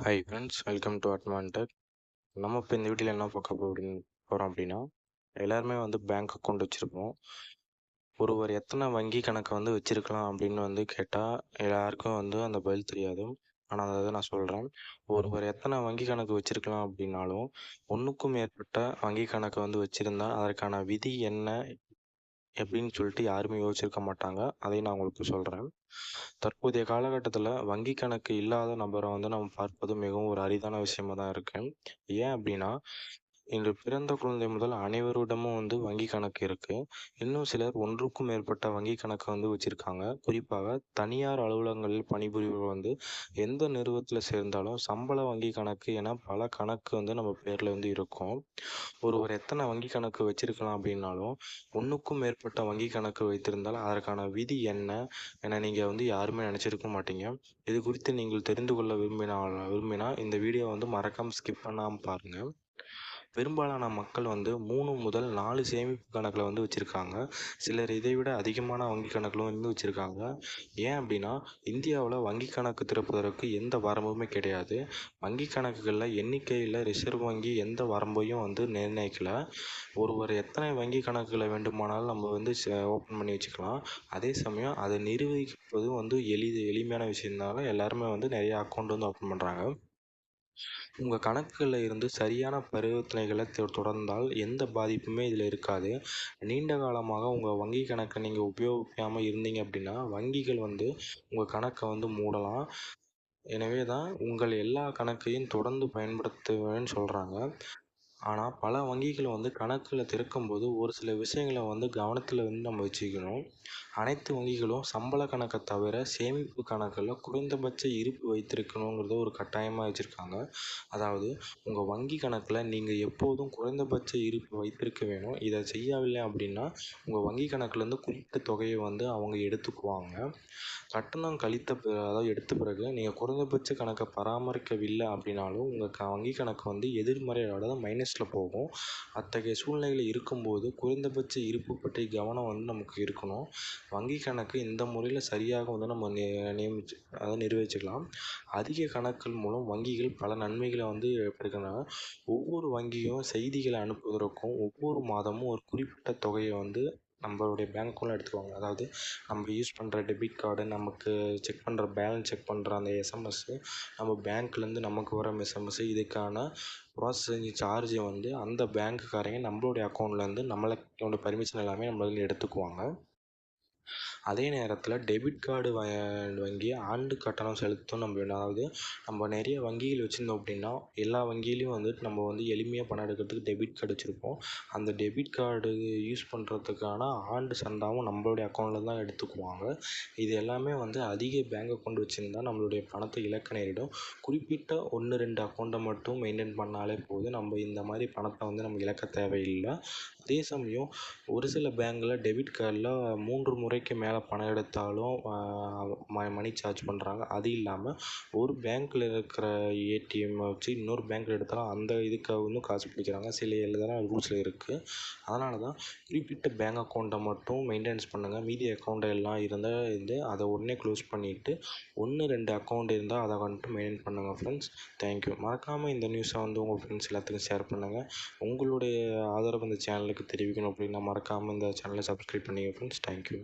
Hi friends, welcome to அட்வான்டெக். நம்ம இப்போ இந்த வீடியோவில் என்ன பார்க்க போகிறோம் அப்படின்னா, எல்லாருமே பேங்க் அக்கௌண்ட் வச்சுருப்போம். ஒருவர் எத்தனை வங்கி கணக்கு வச்சுருக்கலாம் அப்படின்னு கேட்டால் எல்லாருக்கும் அந்த பதில் தெரியாது. ஆனால் அதை நான் சொல்கிறேன். ஒருவர் எத்தனை வங்கி கணக்கு வச்சுருக்கலாம் அப்படின்னாலும், ஒன்றுக்கும் மேற்பட்ட வங்கி கணக்கு வச்சுருந்தா அதற்கான விதி என்ன எப்படின்னு சொல்லிட்டு யாருமே யோசிச்சிருக்க மாட்டாங்க. அதையும் நான் உங்களுக்கு சொல்கிறேன். தற்போதைய காலகட்டத்தில் வங்கி கணக்கு இல்லாத நபரை நம்ம பார்ப்பது மிகவும் ஒரு அரிதான விஷயமா தான் இருக்கு. ஏன் அப்படின்னா, இன்று பிறந்த குழந்தை முதல் அனைவரிடமும் வங்கி கணக்கு இருக்கு. இன்னும் சிலர் ஒன்றுக்கும் மேற்பட்ட வங்கி கணக்கு வச்சிருக்காங்க. குறிப்பாக தனியார் அலுவலகங்களில் பணிபுரிவோர் எந்த நிறுவனத்தில் சேர்ந்தாலும் சம்பள வங்கி கணக்கு என பல கணக்கு நம்ம பேரில் இருக்கும். ஒருவர் எத்தனை வங்கி கணக்கு வச்சிருக்கலாம் அப்படின்னாலும், ஒன்றுக்கும் மேற்பட்ட வங்கி கணக்கு வைத்திருந்தால் அதற்கான விதி என்ன என நீங்கள் யாருமே நினச்சிருக்க மாட்டீங்க. இது குறித்து நீங்கள் தெரிந்து கொள்ள விரும்பினா இந்த வீடியோ மறக்காமல் ஸ்கிப் பண்ணாமல் பாருங்கள். பெரும்பாலான மக்கள் 3 முதல் 4 சேமிப்பு கணக்கில் வச்சுருக்காங்க. சிலர் இதை விட அதிகமான வங்கி கணக்கிலும் வச்சுருக்காங்க. ஏன் அப்படின்னா, இந்தியாவில் வங்கி கணக்கு திறப்பதற்கு எந்த வரம்புமே கிடையாது. வங்கி கணக்குகளில் எண்ணிக்கையில் ரிசர்வ் வங்கி எந்த வரம்பையும் நிர்ணயிக்கல. ஒருவர் எத்தனை வங்கி கணக்குகளை வேண்டுமானாலும் நம்ம ஓப்பன் பண்ணி வச்சுக்கலாம். அதே சமயம் அதை நிர்வகிப்பது எளிமையான விஷயம்னால எல்லாருமே நிறைய அக்கௌண்ட் ஓப்பன் பண்ணுறாங்க. உங்கள் கணக்குகளில் இருந்து சரியான பரிவர்த்தனைகளை தொடர்ந்தால் எந்த பாதிப்புமே இதில் இருக்காது. நீண்ட காலமாக உங்கள் வங்கி கணக்கை நீங்கள் உபயோகிக்காமல் இருந்தீங்க அப்படின்னா வங்கிகள் உங்கள் கணக்கை மூடலாம். எனவே தான் உங்கள் எல்லா கணக்கையும் தொடர்ந்து பயன்படுத்துவேன்னு சொல்கிறாங்க. ஆனால் பல வங்கிகள் கணக்குகளை திறக்கும்போது ஒரு சில விஷயங்களை கவனத்தில் நம்ம வச்சுக்கணும். அனைத்து வங்கிகளும் சம்பள கணக்கை தவிர சேமிப்பு கணக்கில் குறைந்தபட்ச இருப்பு வைத்திருக்கணுங்கிறத ஒரு கட்டாயமாக வச்சுருக்காங்க. அதாவது உங்கள் வங்கி கணக்கில் நீங்கள் எப்போதும் குறைந்தபட்ச இருப்பு வைத்திருக்க வேணும். இதை செய்யவில்லை அப்படின்னா உங்கள் வங்கி கணக்குலேருந்து குறிப்பிட்ட தொகையை அவங்க எடுத்துக்குவாங்க. கட்டணம் அதாவது எடுத்த பிறகு நீங்கள் குறைந்தபட்ச கணக்கை பராமரிக்கவில்லை அப்படின்னாலும் உங்கள் வங்கி கணக்கு எதிர்மறை அதாவது மைனஸில் போகும். அத்தகைய சூழ்நிலையில் இருக்கும்போது குறைந்தபட்ச இருப்பு பற்றி கவனம் நமக்கு இருக்கணும். வங்கி கணக்கு இந்த முறையில் சரியாக நம்ம நிர்வகிச்சுக்கலாம். அதிக கணக்குகள் மூலம் வங்கிகள் பல நன்மைகளை எடுக்கின்றன. ஒவ்வொரு வங்கியும் செய்திகளை அனுப்புவதற்கும் ஒவ்வொரு மாதமும் ஒரு குறிப்பிட்ட தொகையை நம்மளுடைய பேங்க் அக்கௌண்ட்டில் எடுத்துக்குவாங்க. அதாவது நம்ம யூஸ் பண்ணுற டெபிட் கார்டு, நமக்கு செக் பண்ணுற பேலன்ஸ் செக் பண்ணுற அந்த எஸ்எம்எஸ்ஸு, நம்ம பேங்க்லேருந்து நமக்கு வர எஸ்எம்எஸ்ஸு, இதுக்கான ப்ராசஸிங் சார்ஜை அந்த பேங்க்குக்காரங்க நம்மளுடைய அக்கௌண்ட்லேருந்து நம்மளோட பர்மிஷன் எல்லாமே நம்மள எடுத்துக்குவாங்க. அதே நேரத்தில் டெபிட் கார்டு வங்கி ஆண்டு கட்டணம் செலுத்தும் அதாவது நம்ம நிறைய வங்கிகள் வச்சுருந்தோம் அப்படின்னா எல்லா வங்கியிலையும் நம்ம எளிமையாக பணம் எடுக்கிறதுக்கு டெபிட் கார்டு வச்சுருப்போம். அந்த டெபிட் கார்டு யூஸ் பண்ணுறதுக்கான ஆண்டு சந்தாவும் நம்மளுடைய அக்கௌண்ட்டில் தான் எடுத்துக்குவாங்க. இது எல்லாமே அதிக பேங்க் அக்கௌண்ட் வச்சுருந்தா நம்மளுடைய பணத்தை இழக்க நேரிடும். குறிப்பிட்ட 1-2 அக்கௌண்ட்டை மட்டும் மெயின்டைன் பண்ணாலே போதும். நம்ம இந்த மாதிரி பணத்தை நம்ம இழக்க தேவையில்லை. அதே சமயம் ஒரு சில பேங்கில் டெபிட் கார்டில் 3 முறைக்கு மேலே பணம் எடுத்தாலும் மணி சார்ஜ் பண்ணுறாங்க. அது இல்லாமல் ஒரு பேங்க்கில் இருக்கிற ஏடிஎம் வச்சு இன்னொரு பேங்க்கில் எடுத்தாலும் அந்த இதுக்கு காசு பிடிக்கிறாங்க. சில எழுதான ரூல்ஸில் இருக்குது. அதனால தான் குறிப்பிட்ட பேங்க் அக்கௌண்ட்டை மட்டும் மெயின்டெனன்ஸ் பண்ணுங்கள். மீதி அக்கௌண்ட்டை எல்லாம் இருந்தால் அதை உடனே க்ளோஸ் பண்ணிவிட்டு 1-2 அக்கௌண்ட் இருந்தால் அதை மெயின்டைன் பண்ணுங்கள் ஃப்ரெண்ட்ஸ். தேங்க்யூ. மறக்காமல் இந்த நியூஸை உங்கள் ஃப்ரெண்ட்ஸ் எல்லாத்துக்கும் ஷேர் பண்ணுங்கள். உங்களுடைய ஆதரவு இந்த சேனலுக்கு தெரிவிக்கணும் அப்படின்னா மறக்காமல் இந்த சேனலை சப்ஸ்கிரைப் பண்ணிங்க ஃப்ரெண்ட்ஸ். தேங்க்யூ.